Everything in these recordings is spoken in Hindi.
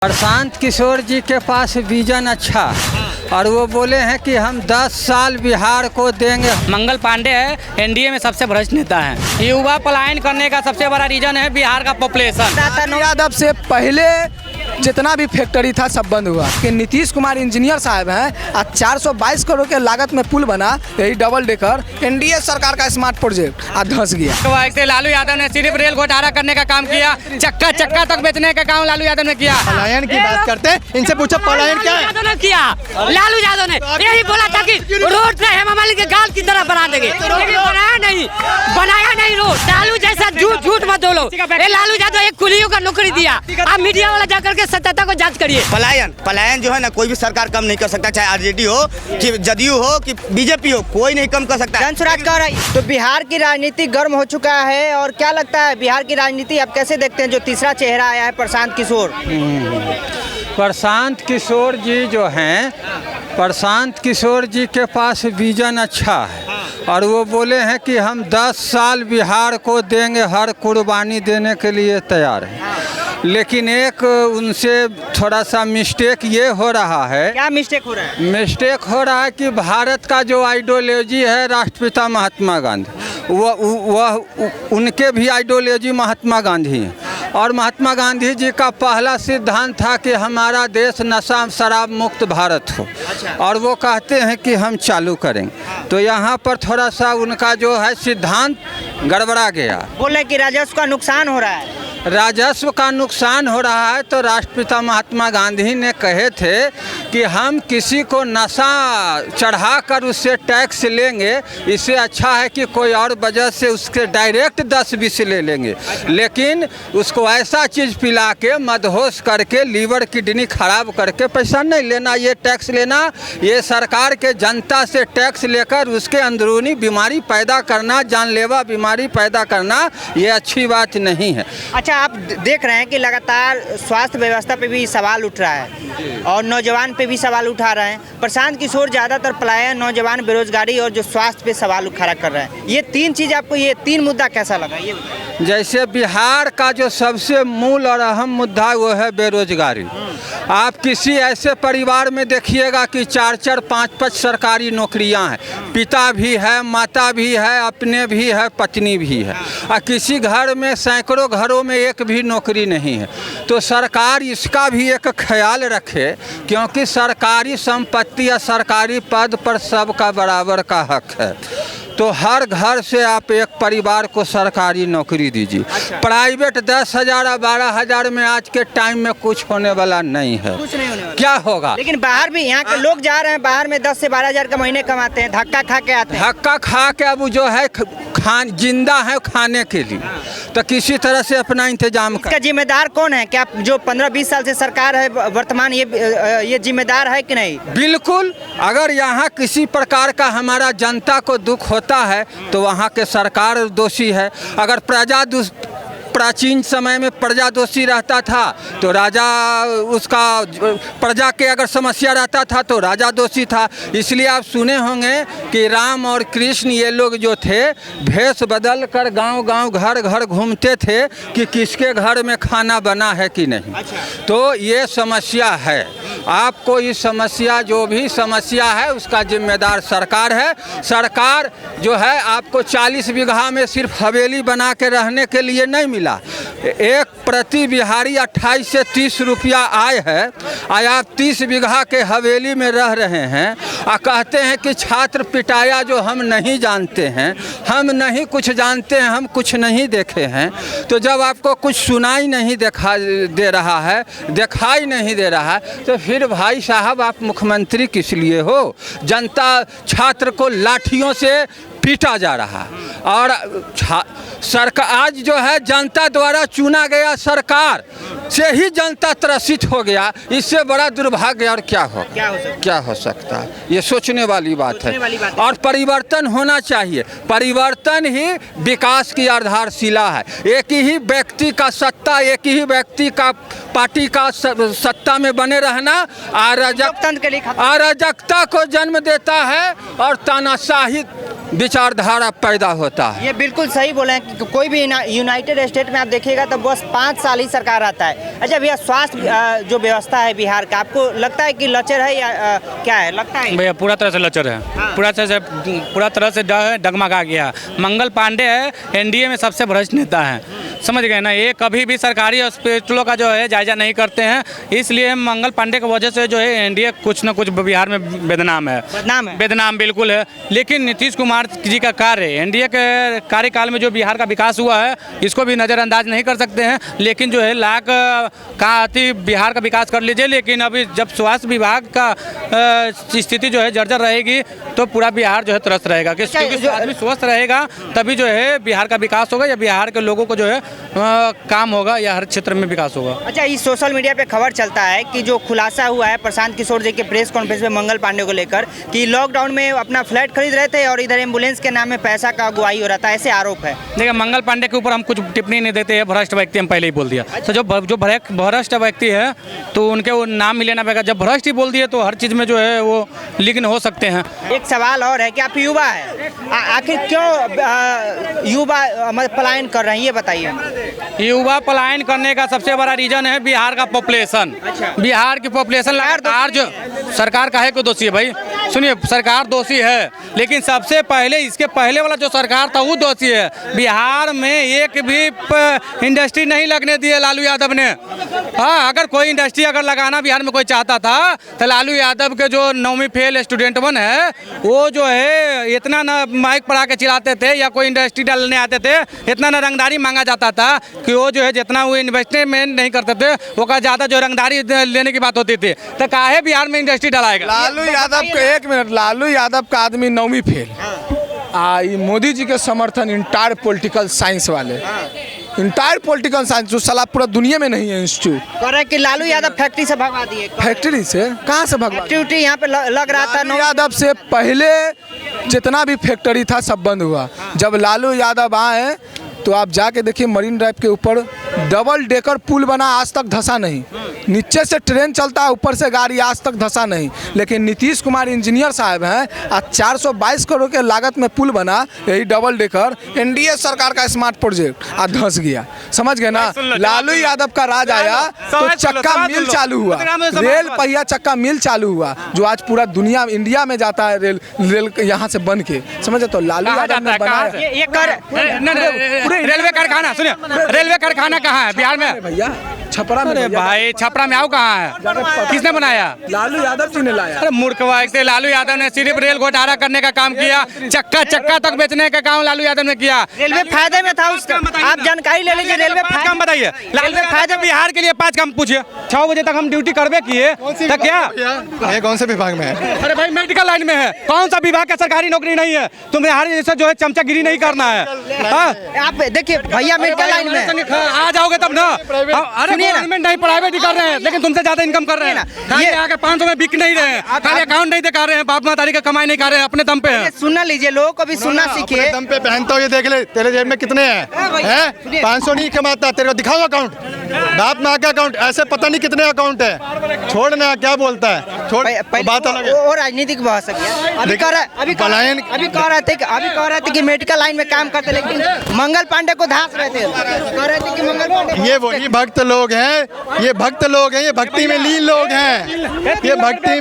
प्रशांत किशोर जी के पास विजन अच्छा और वो बोले हैं कि हम 10 साल बिहार को देंगे। मंगल पांडे है, एनडीए में सबसे भ्रष्ट नेता है। युवा पलायन करने का सबसे बड़ा रीजन है बिहार का पॉपुलेशन। यादव से पहले जितना भी फैक्ट्री था सब बंद हुआ कि नीतीश कुमार इंजीनियर साहब हैं और 422 करोड़ के लागत में पुल बना, यही डबल डेकर एनडीए सरकार का स्मार्ट प्रोजेक्ट आज धंस गया। तो ऐसे लालू यादव ने सिर्फ रेल घोटाला करने का काम किया, चक्का चक्का तक बेचने का काम लालू यादव ने किया। पलायन की बात करते हैं, इनसे पूछो पलायन क्या है। यादव ने किया, लालू यादव ने यही बोला था कि रोड से हेमा मालिनी के गाल की तरह बना देंगे, लेकिन बनाया नहीं रोड। लालू जैसा झूठ मत बोलो। लालू यादव एक कुलियों का नौकरी दिया, आप मीडिया वाला जाकर के सत्यता को जांच करिए। पलायन जो है ना, कोई भी सरकार कम नहीं कर सकता, चाहे आरजेडी हो कि जदयू हो कि बीजेपी हो, कोई नहीं कम कर सकता। जनसुराज कह रही तो बिहार की राजनीति गर्म हो चुका है। और क्या लगता है बिहार की राजनीति आप कैसे देखते हैं, जो तीसरा चेहरा आया है प्रशांत किशोर? प्रशांत किशोर जी जो हैं, प्रशांत किशोर जी के पास विजन अच्छा है और वो बोले हैं कि हम 10 साल बिहार को देंगे, हर कुर्बानी देने के लिए तैयार हैं। लेकिन एक उनसे थोड़ा सा मिस्टेक ये हो रहा है। क्या मिस्टेक हो रहा है? मिस्टेक हो रहा है कि भारत का जो आइडियोलॉजी है राष्ट्रपिता महात्मा गांधी, वह उनके भी आइडियोलॉजी महात्मा गांधी हैं। और महात्मा गांधी जी का पहला सिद्धांत था कि हमारा देश नशा शराब मुक्त भारत हो। और वो कहते हैं कि हम चालू करेंगे। तो यहाँ पर थोड़ा सा उनका जो है सिद्धांत गड़बड़ा गया। बोले कि राजस्व का नुकसान हो रहा है। राजस्व का नुकसान हो रहा है तो राष्ट्रपिता महात्मा गांधी ने कहे थे कि हम किसी को नशा चढ़ाकर उससे टैक्स लेंगे, इससे अच्छा है कि कोई और वजह से उसके डायरेक्ट 10-20 ले लेंगे। लेकिन उसको ऐसा चीज़ पिला के मदहोश करके लीवर किडनी खराब करके पैसा नहीं लेना, ये टैक्स लेना, ये सरकार के जनता से टैक्स लेकर उसके अंदरूनी बीमारी पैदा करना, जानलेवा बीमारी पैदा करना, ये अच्छी बात नहीं है। अच्छा, आप देख रहे हैं कि लगातार स्वास्थ्य व्यवस्था पे भी सवाल उठ रहा है और नौजवान पे भी सवाल उठा रहे हैं। प्रशांत किशोर ज़्यादातर पलायन, नौजवान, बेरोजगारी और जो स्वास्थ्य पे सवाल खड़ा कर रहे हैं। ये तीन चीज़ आपको, ये तीन मुद्दा कैसा लगा ये? जैसे बिहार का जो सबसे मूल और अहम मुद्दा वो है बेरोजगारी। आप किसी ऐसे परिवार में देखिएगा कि 4-4, 5-5 सरकारी नौकरियां हैं, पिता भी है, माता भी है, अपने भी है, पत्नी भी है। और किसी घर में, सैकड़ों घरों में एक भी नौकरी नहीं है। तो सरकार इसका भी एक ख्याल रखे, क्योंकि सरकारी संपत्ति या सरकारी पद पर सबका बराबर का हक है। तो हर घर से आप एक परिवार को सरकारी नौकरी दीजिए। प्राइवेट 10,000 या 12,000 में आज के टाइम में कुछ होने वाला नहीं है। कुछ नहीं होने वाला। क्या होगा? लेकिन बाहर भी यहाँ के लोग जा रहे हैं, बाहर में 10 से 12,000 का महीने कमाते हैं, धक्का खा के आते हैं। धक्का खा के अब जो है जिंदा है खाने के लिए, तो किसी तरह से अपना इंतजाम इसका जिम्मेदार कौन है? क्या जो 15-20 साल से सरकार है वर्तमान, ये जिम्मेदार है कि नहीं? बिल्कुल। अगर यहाँ किसी प्रकार का हमारा जनता को दुख होता है तो वहाँ के सरकार दोषी है। अगर प्राचीन समय में प्रजा दोषी रहता था तो राजा, उसका प्रजा के अगर समस्या रहता था तो राजा दोषी था। इसलिए आप सुने होंगे कि राम और कृष्ण ये लोग जो थे, भेष बदल कर गाँव-गाँव, घर-घर घूमते थे कि किसके घर में खाना बना है कि नहीं। तो ये समस्या है। आपको इस समस्या, जो भी समस्या है, उसका जिम्मेदार सरकार है। सरकार जो है आपको 40 बीघा में सिर्फ हवेली बना के रहने के लिए नहीं मिला। एक प्रति बिहारी 28 से 30 रुपया आय है। आप 30 बीघा के हवेली में रह रहे हैं और कहते हैं कि छात्र पिटाया जो हम नहीं जानते हैं, हम नहीं कुछ जानते हैं, हम कुछ नहीं देखे हैं। तो जब आपको कुछ सुनाई नहीं दे रहा है, दिखाई नहीं दे रहा है, तो फिर भाई साहब आप मुख्यमंत्री किस लिए हो? जनता, छात्र को लाठियों से पीटा जा रहा है। और सरकार आज जो है जनता द्वारा चुना गया सरकार से ही जनता त्रसित हो गया। इससे बड़ा दुर्भाग्य और क्या हो सकता है? ये सोचने वाली बात है। और परिवर्तन होना चाहिए। परिवर्तन ही विकास की आधारशिला है। एक ही व्यक्ति का सत्ता, एक ही व्यक्ति का पार्टी का सत्ता में बने रहना अराजकता को जन्म देता है और तानाशाही विचारधारा पैदा होता है। ये बिल्कुल सही बोले हैं कि कोई भी यूनाइटेड स्टेट में आप देखिएगा तो बस 5 साल ही सरकार आता है। अच्छा भैया, स्वास्थ्य जो व्यवस्था है बिहार का, आपको लगता है कि लचर है या क्या है? लगता है भैया पूरा तरह से लचर है। हाँ। पूरा तरह से डगमगा गया। मंगल पांडे है एनडीए में सबसे भ्रष्ट नेता है, समझ गए ना। ये कभी भी सरकारी हॉस्पिटलों का जो है जायजा नहीं करते हैं, इसलिए मंगल पांडे की वजह से जो है एनडीए कुछ न कुछ बिहार में बदनाम है। बदनाम बिल्कुल है। लेकिन नीतीश कुमार जी का कार्य, एनडीए के कार्यकाल में जो बिहार का विकास हुआ है, इसको भी नज़रअंदाज नहीं कर सकते हैं। लेकिन जो है लाख का अति बिहार का विकास कर लीजिए, लेकिन अभी जब स्वास्थ्य विभाग का स्थिति जो है जर्जर रहेगी तो पूरा बिहार जो है त्रस्त रहेगा। क्योंकि आदमी स्वस्थ रहेगा तभी जो है बिहार का विकास होगा, या बिहार के लोगों को जो है काम होगा, या हर क्षेत्र में विकास होगा। अच्छा, इस सोशल मीडिया पे खबर चलता है कि जो खुलासा हुआ है प्रशांत किशोर जी के प्रेस कॉन्फ्रेंस में मंगल पांडे को लेकर कि लॉकडाउन में अपना फ्लैट खरीद रहे थे और इधर एम्बुलेंस के नाम में पैसा का अगुवाई हो रहा था, ऐसे आरोप है। देखिए, मंगल पांडे के ऊपर हम कुछ टिप्पणी नहीं देते हैं, भ्रष्ट व्यक्ति हम पहले ही बोल दिया। तो जो भ्रष्ट व्यक्ति है तो उनके वो नाम ही लेना पड़ेगा। जब भ्रष्ट ही बोल दिए तो हर चीज़ में जो है वो लिग्न हो सकते हैं। एक सवाल और है कि आप युवा है, आखिर क्यों युवा पलायन कर रहे हैं, ये बताइए। युवा पलायन करने का सबसे बड़ा रीजन है बिहार का पॉपुलेशन। बिहार की पॉपुलेशन लगातार जो सरकार काहे को दोषी है भाई? सुनिए, सरकार दोषी है, लेकिन सबसे पहले इसके पहले वाला जो सरकार था वो दोषी है। बिहार में एक भी इंडस्ट्री नहीं लगने दिए लालू यादव ने। हाँ, अगर कोई इंडस्ट्री अगर लगाना बिहार में कोई चाहता था तो लालू यादव के जो 9वीं फेल स्टूडेंट वन है वो जो है इतना ना माइक पढ़ा के चिल्लाते थे, या कोई इंडस्ट्री डालने आते थे इतना ना रंगदारी मांगा जाता था कि वो जो है जितना वो इन्वेस्टमेंट नहीं करते थे वो का ज़्यादा जो रंगदारी लेने की बात होती थी। तो काहे बिहार में इंडस्ट्री डालाएगा? लालू यादव का, एक मिनट, लालू यादव का आदमी 9वीं फेल, मोदी जी के समर्थन इंटायर पॉलिटिकल साइंस वाले, इंटायर पॉलिटिकल साइंस जो साला पूरा दुनिया में नहीं है इंस्टीट्यूट। कह रहे हैं कि लालू यादव फैक्ट्री से भगवा दिए। फैक्ट्री से कहाँ से भगवा? फैक्ट्री यहाँ पे लग रहा था। लालू यादव से पहले जितना भी फैक्ट्री था सब बंद हुआ। जब लालू यादव आए तो आप जाके देखिए मरीन ड्राइव के ऊपर डबल डेकर पुल बना, आज तक धंसा नहीं। नीचे से ट्रेन चलता है, ऊपर से गाड़ी, आज तक धंसा नहीं। लेकिन नीतीश कुमार इंजीनियर साहब हैं, आज 422 करोड़ के लागत में पुल बना, यही डबल डेकर, एनडीए सरकार का स्मार्ट प्रोजेक्ट, आज धंस गया। समझ गए ना? लालू यादव का राज आया तो चक्का मिल चालू हुआ, रेल पहिया चक्का मिल चालू हुआ, जो आज पूरा दुनिया इंडिया में जाता है रेल यहाँ से बन के। समझे? तो लालू यादव ने बनाया। रेलवे कारखाना, सुनिए, रेलवे कारखाना कहाँ है बिहार में? भैया छपरा में। भाई छपरा में आओ कहाँ है? किसने बनाया? लालू यादव जी ने लाया। अरे मूर्ख व्यक्ति, लालू यादव ने सिर्फ रेल घोटाला करने का काम किया, चक्का तक बेचने का काम लालू यादव ने किया। रेलवे फायदे में था उसका, आप जानकारी ले लीजिए। रेलवे काम बताइए, रेलवे फायदे बिहार के लिए 5 काम पूछिए। 6 बजे तक हम ड्यूटी करवे किए तो क्या? ये कौन से विभाग में है? अरे भाई मेडिकल लाइन में है, कौन सा विभाग का सरकारी नौकरी नहीं है? तुम्हें हर जैसे जो है चमचागिरी नहीं करना है। आप देखिए भैया, मेडिकल लाइन में आ जाओगे तब ना। अरे गवर्नमेंट नहीं, प्राइवेट ही कर रहे हैं, लेकिन तुमसे ज्यादा इनकम कर रहे हैं। ये आके 500 में बिक नहीं रहे हैं, खाली अकाउंट नहीं दिखा रहे हैं, बाप मातारी का कमाई नहीं कर रहे हैं, अपने दम पे है। सुनना लीजिए, लोगों को भी सुनना सीखिए। दम पे पहनता हो, ये देख ले, तेरे जेब में कितने हैं? 500 नहीं कमाता, तेरे को दिखाओ अकाउंट, बाप माँ का अकाउंट, ऐसे पता नहीं कितने अकाउंट है। छोड़ना, क्या बोलता है, छोड़, बात अलग है। वो राजनीतिक बहस है। अभी कह रहे थे कि मेडिकल लाइन में काम करते, लेकिन मंगल पांडे को धांस रहे थे। कह रहे थे कि मंगल पांडे, ये वही भक्त लोग हैं, ये भक्त लोग हैं, ये भक्ति में लीन लोग हैं, ये भक्ति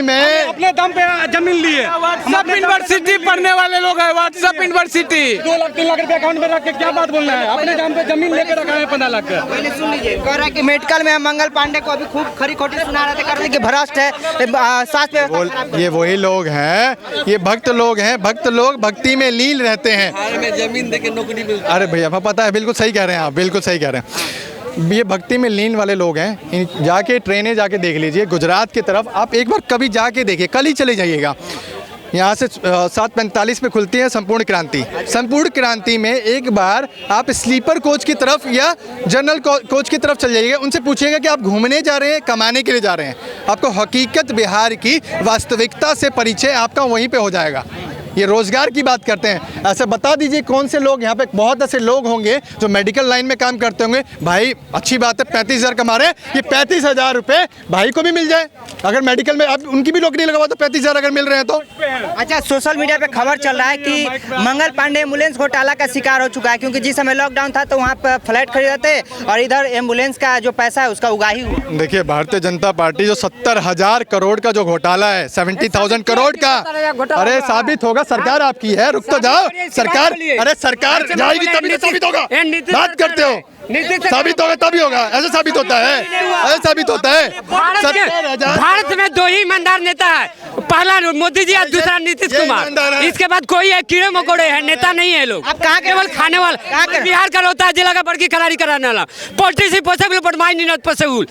में अपने दम पे जमीन लिए। व्हाट्सएप यूनिवर्सिटी पढ़ने वाले लोग हैं, व्हाट्सएप यूनिवर्सिटी। 2 लाख 3 लाख रुपए अकाउंट में रख के क्या बात बोलना है? अपने दम पे जमीन लेके रखा है 15 लाख। पहले सुन लीजिए, कह रहा है कि मेडिकल में मंगल पांडे को अभी खूब खरी खोटी सुना रहे थे, कर रहे कि भ्रष्ट है, स्वास्थ्य व्यवस्था। ये वही लोग हैं, ये भक्त लोग हैं, भक्त लोग भक्ति में लीन रहते हैं। जमीन देके नौकरी मिलती। अरे भैया पता है, बिल्कुल सही कह रहे हैं आप, बिल्कुल सही कह रहे हैं। ये भक्ति में लीन वाले लोग हैं। जाके ट्रेनें जाके देख लीजिए गुजरात की तरफ, आप एक बार कभी जाके देखिए, कल ही चले जाइएगा। यहाँ से 7:45 पे खुलती है संपूर्ण क्रांति। संपूर्ण क्रांति में एक बार आप स्लीपर कोच की तरफ या जनरल कोच की तरफ चल जाइएगा, उनसे पूछिएगा कि आप घूमने जा रहे हैं, कमाने के लिए जा रहे हैं। आपको हकीकत बिहार की वास्तविकता से परिचय आपका वहीं पे हो जाएगा। ये रोजगार की बात करते हैं। ऐसे बता दीजिए कौन से लोग यहाँ पे, बहुत ऐसे लोग होंगे जो मेडिकल लाइन में काम करते होंगे। भाई अच्छी बात है 35,000 कमा रहे हैं, ये 35,000 रुपये भाई को भी मिल जाए। अगर मेडिकल में आप उनकी भी नौकरी लगवा तो 35,000 अगर मिल रहे हैं तो। अच्छा, सोशल मीडिया पे खबर चल रहा है कि मंगल पांडे एम्बुलेंस घोटाला का शिकार हो चुका है, क्योंकि जिस समय लॉकडाउन था तो वहाँ पर फ्लैट खरीदे थे और इधर एम्बुलेंस का जो पैसा है उसका उगाही हुआ। देखिए भारतीय जनता पार्टी जो 70,000 करोड़ का जो घोटाला है, 70,000 करोड़ का, अरे साबित होगा। सरकार आपकी है, रुक तो जाओ। सरकार, अरे सरकार जाएगी तभी तो साबित होगा। बात करते हो, साबित होगा तभी होगा। ऐसे साबित होता है, ऐसे साबित होता है। भारत में दो ही ईमानदार नेता है, पहला मोदी जी और दूसरा नीतीश कुमार। इसके बाद कोई है कीड़े मकोड़े है, नेता नहीं है लोग। आप कहाँ केवल खाने वाला बिहार का होता है, जिला का बड़की खिलाड़ी कराने वाला politics possible but mind not possible.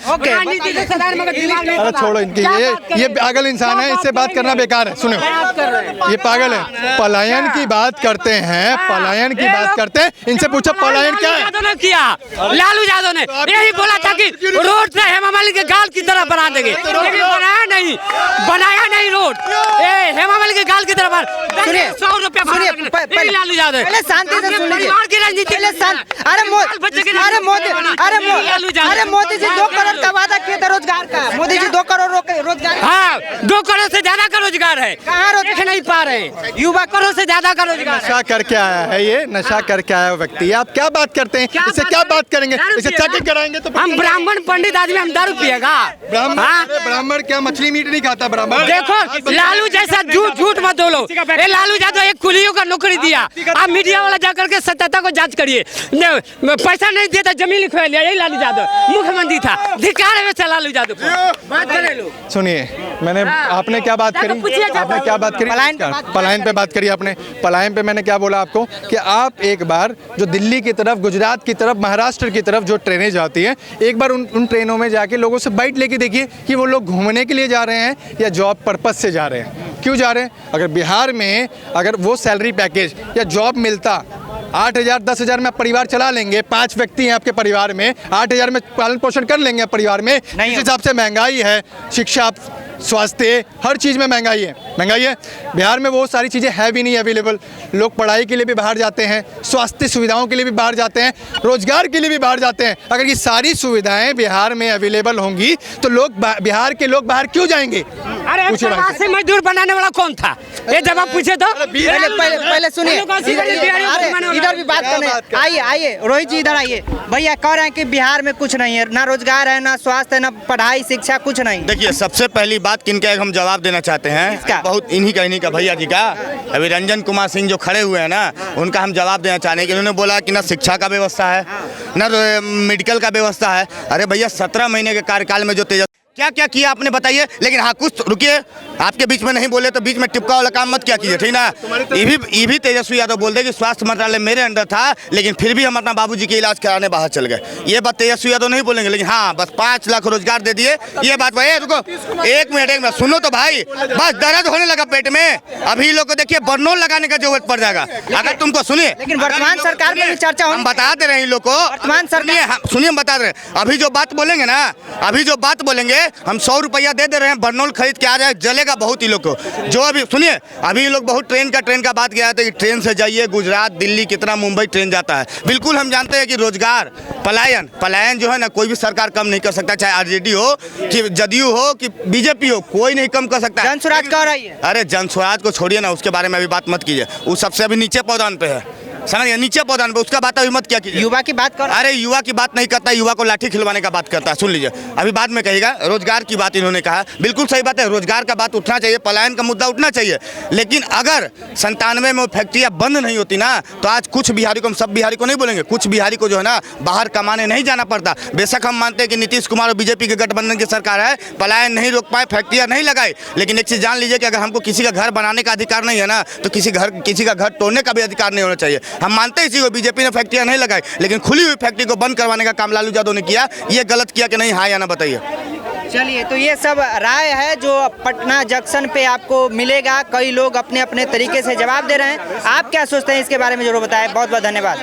अरे छोड़ो इनकी, ये पागल इंसान है, इससे बात करना बेकार है। सुनो, ये पागल है। पलायन की बात करते हैं, पलायन की बात करते हैं, इनसे पूछो पलायन क्या है। किया लालू यादव ने यही बोला था कि रोड से हेमा मालिनी के गाल की तरह बना देंगे, लेकिन बनाया नहीं रोड। हेमा मालिनी के गाल की तरह 100 रुपया लालू यादव। पहले शांति से सुन लीजिए। की राजनीति। अरे मोदी जी 2 करोड़ का वादा किए थे रोजगार का। मोदी जी 2 करोड़ रोजगार, हाँ 2 करोड़ से ज्यादा का रोजगार है, कहाँ देख नहीं पा रहे। युवा करोड़ से ज्यादा का रोजगार। नशा करके आया है, ये नशा करके आया व्यक्ति। आप क्या बात करते हैं, इससे क्या बात करेंगे? इसे चेकिंग कराएंगे तो हम ब्राह्मण पंडित आदमी, हम दारू पिएगा। ब्राह्मण क्या मछली मीट नहीं खाता ब्राह्मण? देखो लालू जैसा झूठ मत बोलो। लालू यादव एक कुलियों का नौकरी दिया, आप मीडिया वाला जाकर के सत्यता को जांच करिए। पैसा नहीं दिया था, जमीन लिखवा लिया, यही लालू यादव मुख्यमंत्री था। धिक्कार है वैसे लालू यादव को। बात करें लोग। सुनिए, मैंने आपने क्या बात करी, आपने क्या बात करी? पलायन पे बात करी आपने। पलायन पे मैंने क्या बोला आपको कि आप एक बार जो दिल्ली की तरफ, गुजरात की तरफ, महाराष्ट्र की तरफ जो ट्रेनें जाती हैं, एक बार उन ट्रेनों में जाके लोगों से बाइट लेके देखिए कि वो लोग घूमने के लिए जा रहे हैं या जॉब पर्पस से जा रहे हैं। क्यों जा रहे हैं? अगर बिहार में अगर वो सैलरी पैकेज या जॉब मिलता 8,000 10,000 में आप परिवार चला लेंगे। 5 व्यक्ति हैं आपके परिवार में, 8,000 में पालन पोषण कर लेंगे परिवार में। इस हिसाब से महंगाई है, शिक्षा, स्वास्थ्य, हर चीज़ में महंगाई है। बिहार में वो सारी चीज़ें है भी नहीं अवेलेबल। लोग पढ़ाई के लिए भी बाहर जाते हैं, स्वास्थ्य सुविधाओं के लिए भी बाहर जाते हैं, रोजगार के लिए भी बाहर जाते हैं। अगर ये सारी सुविधाएं बिहार में अवेलेबल होंगी तो लोग बिहार के लोग बाहर क्यों जाएंगे? अरे मजदूर बनाने वाला कौन था? ये जवाब पूछे तो। पहले सुनिए, इधर भी बात करने आइए रोहित जी, इधर आइए। भैया कह रहे हैं कि बिहार में कुछ नहीं है, ना रोजगार है, ना स्वास्थ्य है, ना पढ़ाई शिक्षा, कुछ नहीं। देखिए सबसे पहली बात किनका हम जवाब देना चाहते हैं, बहुत इन्हीं का भैया जी का। अभी रंजन कुमार सिंह जो खड़े हुए हैं ना, उनका हम जवाब देना चाह रहे हैं कि उन्होंने बोला कि ना शिक्षा का व्यवस्था है, ना मेडिकल का व्यवस्था है। अरे भैया 17 महीने के कार्यकाल में जो क्या क्या किया आपने बताइए। लेकिन हाँ कुछ रुकिए, आपके बीच में नहीं बोले तो बीच में टिपका वाला काम मत क्या कीजिए, ठीक ना। ये भी तेजस्वी यादव बोल दे कि स्वास्थ्य मंत्रालय मेरे अंडर था, लेकिन फिर भी हम अपना बाबूजी के इलाज कराने बाहर चल गए। ये बात तेजस्वी यादव नहीं बोलेंगे, लेकिन हाँ बस 5 लाख रोजगार दे दिए, ये बात भाई। रुको एक मिनट सुनो तो भाई, बस दर्द होने लगा पेट में। अभी लोग को देखिए बर्नोल लगाने का जरूरत पड़ जाएगा अगर तुमको। सुनिए, लेकिन वर्तमान सरकार में भी चर्चा हम बता दे रहे हैं इन लोग को। वर्तमान सरकार सुनिए, हम बता दे रहे हैं। अभी जो बात बोलेंगे ना, अभी जो बात बोलेंगे, हम 100 रुपया दे रहे हैं, बर्नोल खरीद के आ जाए, जलेगा बहुत ही लोग को। जो अभी सुनिए, अभी लोग बहुत ट्रेन का बात किया था कि ट्रेन से जाइए गुजरात, दिल्ली, कितना मुंबई ट्रेन जाता है। बिल्कुल हम जानते हैं कि रोजगार, पलायन जो है ना, कोई भी सरकार कम नहीं कर सकता, चाहे आरजेडी हो कि जदयू हो कि बीजेपी हो, कोई नहीं कम कर सकता। जनस्वराज कह रही है। अरे जनस्वराज को छोड़िए ना, उसके बारे में अभी बात मत कीजिए, वो सबसे अभी नीचे पौधान पे है, समझिए, नीचे पौधान पे, उसका बात अभी मत क्या कीजिए। युवा की बात कर। अरे युवा की बात नहीं करता, युवा को लाठी खिलवाने का बात करता है। सुन लीजिए, अभी बाद में कहेगा। रोजगार की बात इन्होंने कहा, बिल्कुल सही बात है, रोजगार का बात उठना चाहिए, पलायन का मुद्दा उठना चाहिए। लेकिन अगर 97 में फैक्ट्रियाँ बंद नहीं होती ना, तो आज कुछ बिहारी को, हम सब बिहारी को नहीं बोलेंगे, कुछ बिहारी को जो है ना बाहर कमाने नहीं जाना पड़ता। बेशक हम मानते हैं कि नीतीश कुमार और बीजेपी के गठबंधन की सरकार है, पलायन नहीं रोक पाए, फैक्ट्रियाँ नहीं लगाई, लेकिन एक चीज़ जान लीजिए कि अगर हमको किसी का घर बनाने का अधिकार नहीं है ना, तो किसी का घर तोड़ने का भी अधिकार नहीं होना चाहिए। हम मानते हैं इसी, बीजेपी ने फैक्ट्रियां नहीं लगाई, लेकिन खुली हुई फैक्ट्री को बंद करवाने का काम लालू यादव ने किया। ये गलत किया कि नहीं, हाँ या ना बताइए। चलिए, तो ये सब राय है जो पटना जंक्शन पे आपको मिलेगा। कई लोग अपने अपने तरीके से जवाब दे रहे हैं। आप क्या सोचते हैं इसके बारे में जरूर बताएं। बहुत बहुत धन्यवाद।